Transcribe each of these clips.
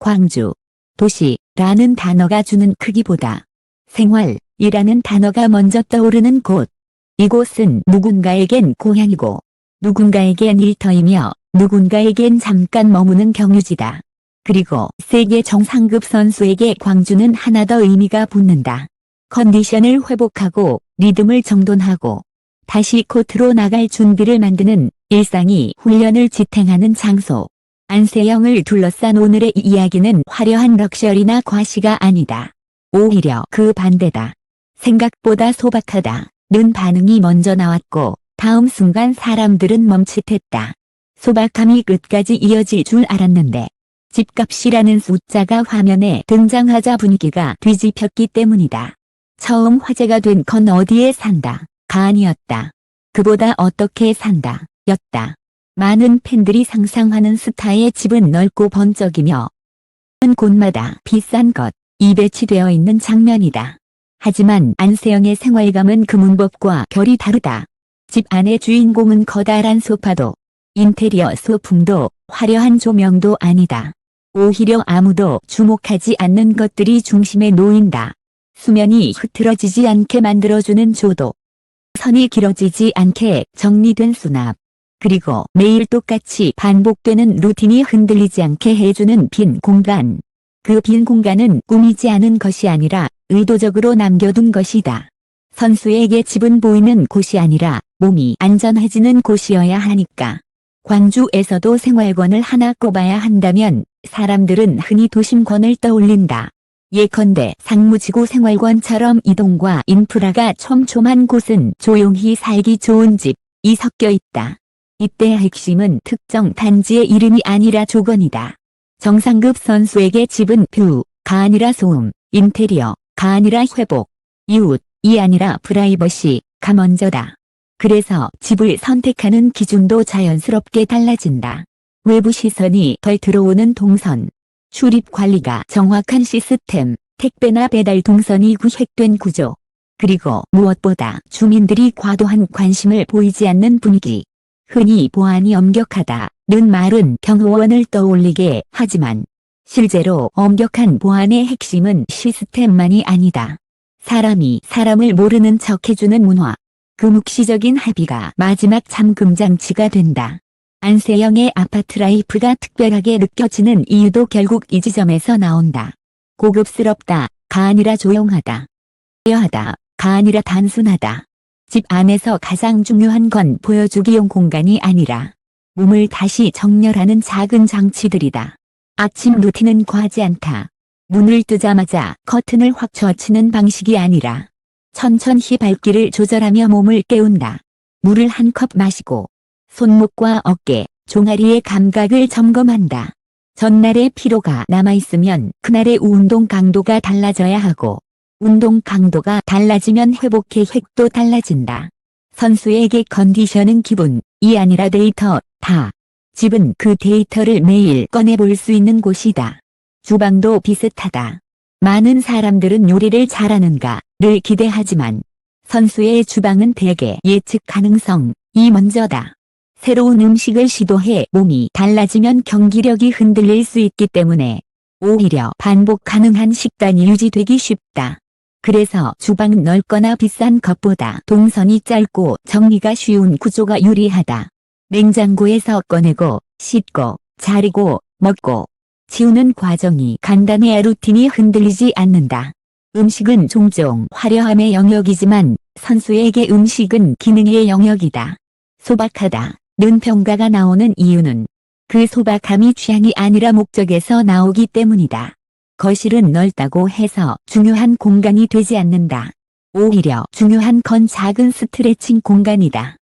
광주, 도시라는 단어가 주는 크기보다 생활이라는 단어가 먼저 떠오르는 곳. 이곳은 누군가에겐 고향이고 누군가에겐 일터이며 누군가에겐 잠깐 머무는 경유지다. 그리고 세계 정상급 선수에게 광주는 하나 더 의미가 붙는다. 컨디션을 회복하고 리듬을 정돈하고 다시 코트로 나갈 준비를 만드는 일상이 훈련을 지탱하는 장소. 안세영을 둘러싼 오늘의 이야기는 화려한 럭셔리나 과시가 아니다. 오히려 그 반대다. 생각보다 소박하다는 반응이 먼저 나왔고 다음 순간 사람들은 멈칫했다. 소박함이 끝까지 이어질 줄 알았는데 집값이라는 숫자가 화면에 등장하자 분위기가 뒤집혔기 때문이다. 처음 화제가 된 건 어디에 산다 가 아니었다. 그보다 어떻게 산다 였다. 많은 팬들이 상상하는 스타의 집은 넓고 번쩍이며 곳마다 비싼 것이 배치되어 있는 장면이다. 하지만 안세영의 생활감은 그 문법과 결이 다르다. 집 안의 주인공은 커다란 소파도 인테리어 소품도 화려한 조명도 아니다. 오히려 아무도 주목하지 않는 것들이 중심에 놓인다. 수면이 흐트러지지 않게 만들어주는 조도. 선이 길어지지 않게 정리된 수납. 그리고 매일 똑같이 반복되는 루틴이 흔들리지 않게 해주는 빈 공간. 그 빈 공간은 꾸미지 않은 것이 아니라 의도적으로 남겨둔 것이다. 선수에게 집은 보이는 곳이 아니라 몸이 안전해지는 곳이어야 하니까. 광주에서도 생활권을 하나 꼽아야 한다면 사람들은 흔히 도심권을 떠올린다. 예컨대 상무지구 생활권처럼 이동과 인프라가 촘촘한 곳은 조용히 살기 좋은 집이 섞여 있다. 이때 핵심은 특정 단지의 이름이 아니라 조건이다. 정상급 선수에게 집은 뷰가 아니라 소음, 인테리어가 아니라 회복, 이웃이 아니라 프라이버시가 먼저다. 그래서 집을 선택하는 기준도 자연스럽게 달라진다. 외부 시선이 덜 들어오는 동선, 출입 관리가 정확한 시스템, 택배나 배달 동선이 구획된 구조, 그리고 무엇보다 주민들이 과도한 관심을 보이지 않는 분위기. 흔히 보안이 엄격하다는 말은 경호원을 떠올리게 하지만 실제로 엄격한 보안의 핵심은 시스템만이 아니다. 사람이 사람을 모르는 척 해주는 문화. 그 묵시적인 합의가 마지막 잠금 장치가 된다. 안세영의 아파트 라이프가 특별하게 느껴지는 이유도 결국 이 지점에서 나온다. 고급스럽다가 아니라 조용하다. 화려하다가 아니라 단순하다. 집 안에서 가장 중요한 건 보여주기용 공간이 아니라 몸을 다시 정렬하는 작은 장치들이다. 아침 루틴은 과하지 않다. 문을 뜨자마자 커튼을 확 젖히는 방식이 아니라 천천히 발길을 조절하며 몸을 깨운다. 물을 한 컵 마시고 손목과 어깨, 종아리의 감각을 점검한다. 전날의 피로가 남아있으면 그날의 운동 강도가 달라져야 하고 운동 강도가 달라지면 회복 계획도 달라진다. 선수에게 컨디션은 기분이 아니라 데이터다. 집은 그 데이터를 매일 꺼내볼 수 있는 곳이다. 주방도 비슷하다. 많은 사람들은 요리를 잘하는가를 기대하지만 선수의 주방은 대개 예측 가능성이 먼저다. 새로운 음식을 시도해 몸이 달라지면 경기력이 흔들릴 수 있기 때문에 오히려 반복 가능한 식단이 유지되기 쉽다. 그래서 주방은 넓거나 비싼 것보다 동선이 짧고 정리가 쉬운 구조가 유리하다. 냉장고에서 꺼내고 씻고 자르고 먹고 치우는 과정이 간단해야 루틴이 흔들리지 않는다. 음식은 종종 화려함의 영역이지만 선수에게 음식은 기능의 영역이다. 소박하다는 평가가 나오는 이유는 그 소박함이 취향이 아니라 목적에서 나오기 때문이다. 거실은 넓다고 해서 중요한 공간이 되지 않는다. 오히려 중요한 건 작은 스트레칭 공간이다.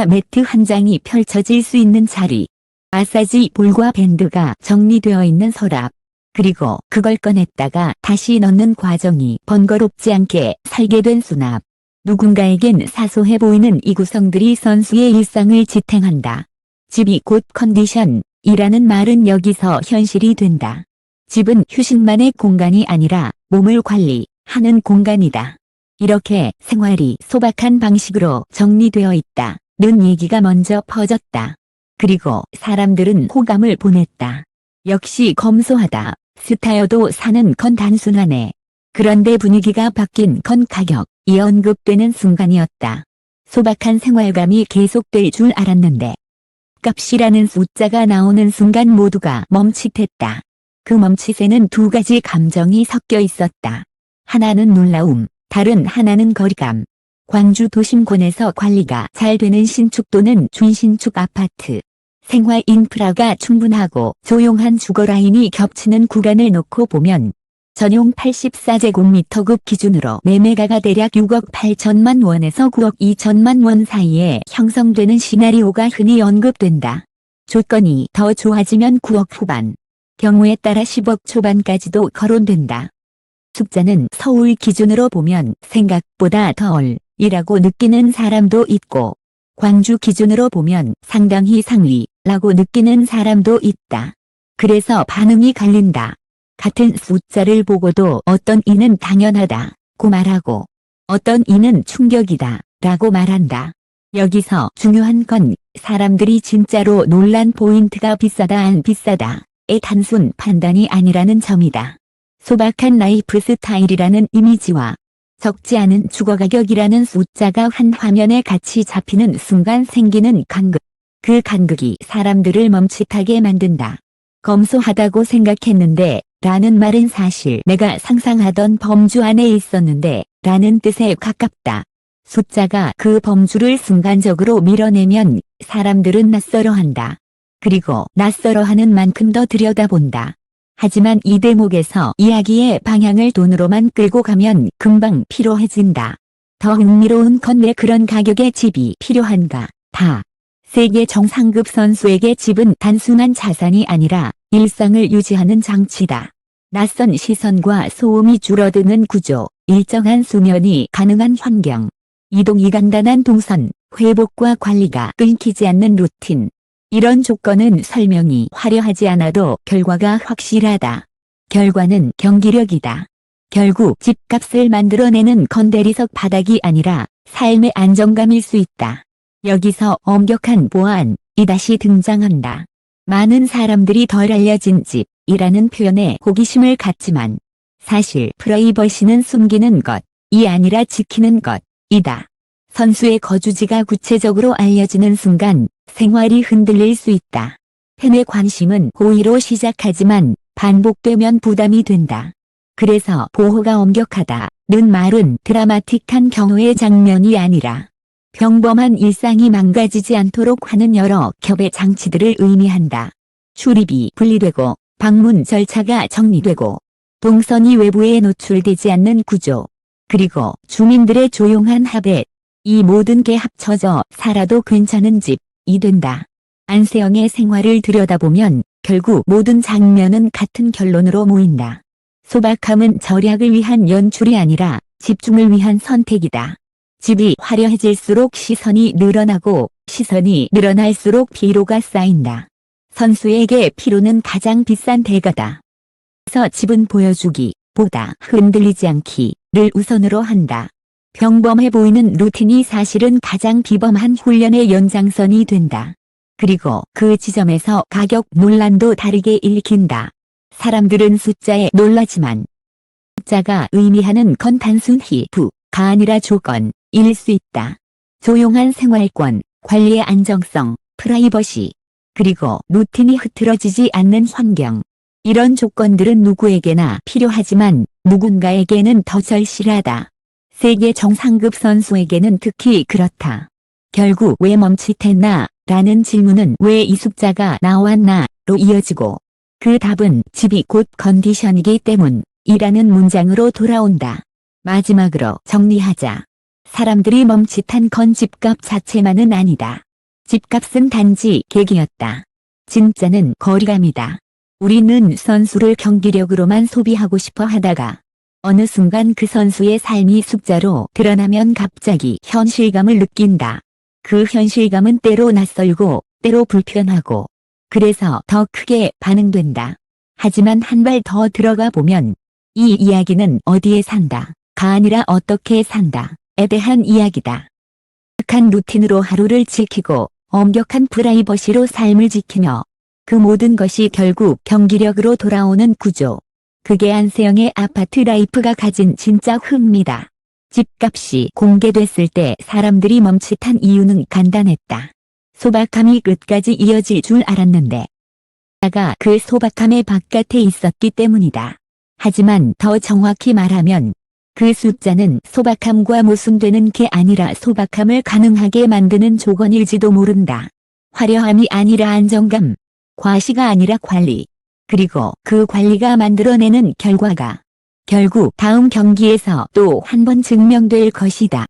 매트 한 장이 펼쳐질 수 있는 자리, 마사지 볼과 밴드가 정리되어 있는 서랍, 그리고 그걸 꺼냈다가 다시 넣는 과정이 번거롭지 않게 설계된 수납. 누군가에겐 사소해 보이는 이 구성들이 선수의 일상을 지탱한다. 집이 곧 컨디션이라는 말은 여기서 현실이 된다. 집은 휴식만의 공간이 아니라 몸을 관리하는 공간이다. 이렇게 생활이 소박한 방식으로 정리되어 있다는 얘기가 먼저 퍼졌다. 그리고 사람들은 호감을 보냈다. 역시 검소하다. 스타여도 사는 건 단순하네. 그런데 분위기가 바뀐 건 가격이 언급되는 순간이었다. 소박한 생활감이 계속될 줄 알았는데 값이라는 숫자가 나오는 순간 모두가 멈칫했다. 그 멈칫에는 두 가지 감정이 섞여 있었다. 하나는 놀라움, 다른 하나는 거리감. 광주 도심권에서 관리가 잘 되는 신축 또는 준신축 아파트. 생활 인프라가 충분하고 조용한 주거라인이 겹치는 구간을 놓고 보면 전용 84제곱미터급 기준으로 매매가가 대략 6억 8천만 원에서 9억 2천만 원 사이에 형성되는 시나리오가 흔히 언급된다. 조건이 더 좋아지면 9억 후반, 경우에 따라 10억 초반까지도 거론된다. 숫자는 서울 기준으로 보면 생각보다 덜이라고 느끼는 사람도 있고 광주 기준으로 보면 상당히 상위라고 느끼는 사람도 있다. 그래서 반응이 갈린다. 같은 숫자를 보고도 어떤 이는 당연하다고 말하고 어떤 이는 충격이다 라고 말한다. 여기서 중요한 건 사람들이 진짜로 놀란 포인트가 비싸다 안 비싸다의 단순 판단이 아니라는 점이다. 소박한 라이프 스타일이라는 이미지와 적지 않은 주거가격이라는 숫자가 한 화면에 같이 잡히는 순간 생기는 간극. 그 간극이 사람들을 멈칫하게 만든다. 검소하다고 생각했는데 라는 말은 사실 내가 상상하던 범주 안에 있었는데 라는 뜻에 가깝다. 숫자가 그 범주를 순간적으로 밀어내면 사람들은 낯설어한다. 그리고 낯설어하는 만큼 더 들여다본다. 하지만 이 대목에서 이야기의 방향을 돈으로만 끌고 가면 금방 피로해진다. 더 흥미로운 건 왜 그런 가격의 집이 필요한가? 세계 정상급 선수에게 집은 단순한 자산이 아니라 일상을 유지하는 장치다. 낯선 시선과 소음이 줄어드는 구조, 일정한 수면이 가능한 환경, 이동이 간단한 동선, 회복과 관리가 끊기지 않는 루틴. 이런 조건은 설명이 화려하지 않아도 결과가 확실하다. 결과는 경기력이다. 결국 집값을 만들어내는 건 대리석 바닥이 아니라 삶의 안정감일 수 있다. 여기서 엄격한 보안이 다시 등장한다. 많은 사람들이 덜 알려진 집이라는 표현에 호기심을 갖지만 사실 프라이버시는 숨기는 것이 아니라 지키는 것이다. 선수의 거주지가 구체적으로 알려지는 순간 생활이 흔들릴 수 있다. 팬의 관심은 호의로 시작하지만 반복되면 부담이 된다. 그래서 보호가 엄격하다는 말은 드라마틱한 경우의 장면이 아니라 평범한 일상이 망가지지 않도록 하는 여러 겹의 장치들을 의미한다. 출입이 분리되고 방문 절차가 정리되고 동선이 외부에 노출되지 않는 구조, 그리고 주민들의 조용한 합의, 이 모든 게 합쳐져 살아도 괜찮은 집이 된다. 안세영의 생활을 들여다보면 결국 모든 장면은 같은 결론으로 모인다. 소박함은 절약을 위한 연출이 아니라 집중을 위한 선택이다. 집이 화려해질수록 시선이 늘어나고 시선이 늘어날수록 피로가 쌓인다. 선수에게 피로는 가장 비싼 대가다. 그래서 집은 보여주기보다 흔들리지 않기를 우선으로 한다. 평범해 보이는 루틴이 사실은 가장 비범한 훈련의 연장선이 된다. 그리고 그 지점에서 가격 논란도 다르게 읽힌다. 사람들은 숫자에 놀라지만 숫자가 의미하는 건 단순히 부가 아니라 조건일 수 있다. 조용한 생활권, 관리의 안정성, 프라이버시, 그리고 루틴이 흐트러지지 않는 환경. 이런 조건들은 누구에게나 필요하지만 누군가에게는 더 절실하다. 세계 정상급 선수에게는 특히 그렇다. 결국 왜 멈칫했나? 라는 질문은 왜 이 숫자가 나왔나? 로 이어지고 그 답은 집이 곧 컨디션이기 때문이라는 문장으로 돌아온다. 마지막으로 정리하자. 사람들이 멈칫한 건 집값 자체만은 아니다. 집값은 단지 계기였다. 진짜는 거리감이다. 우리는 선수를 경기력으로만 소비하고 싶어 하다가 어느 순간 그 선수의 삶이 숫자로 드러나면 갑자기 현실감을 느낀다. 그 현실감은 때로 낯설고 때로 불편하고 그래서 더 크게 반응된다. 하지만 한 발 더 들어가 보면 이 이야기는 어디에 산다가 아니라 어떻게 산다에 대한 이야기다. 착한 루틴으로 하루를 지키고 엄격한 프라이버시로 삶을 지키며 그 모든 것이 결국 경기력으로 돌아오는 구조. 그게 안세영의 아파트 라이프가 가진 진짜 흥미다. 집값이 공개됐을 때 사람들이 멈칫한 이유는 간단했다. 소박함이 끝까지 이어질 줄 알았는데 나가 그 소박함의 바깥에 있었기 때문이다. 하지만 더 정확히 말하면 그 숫자는 소박함과 모순되는 게 아니라 소박함을 가능하게 만드는 조건일지도 모른다. 화려함이 아니라 안정감, 과시가 아니라 관리, 그리고 그 관리가 만들어내는 결과가 결국 다음 경기에서 또 한 번 증명될 것이다.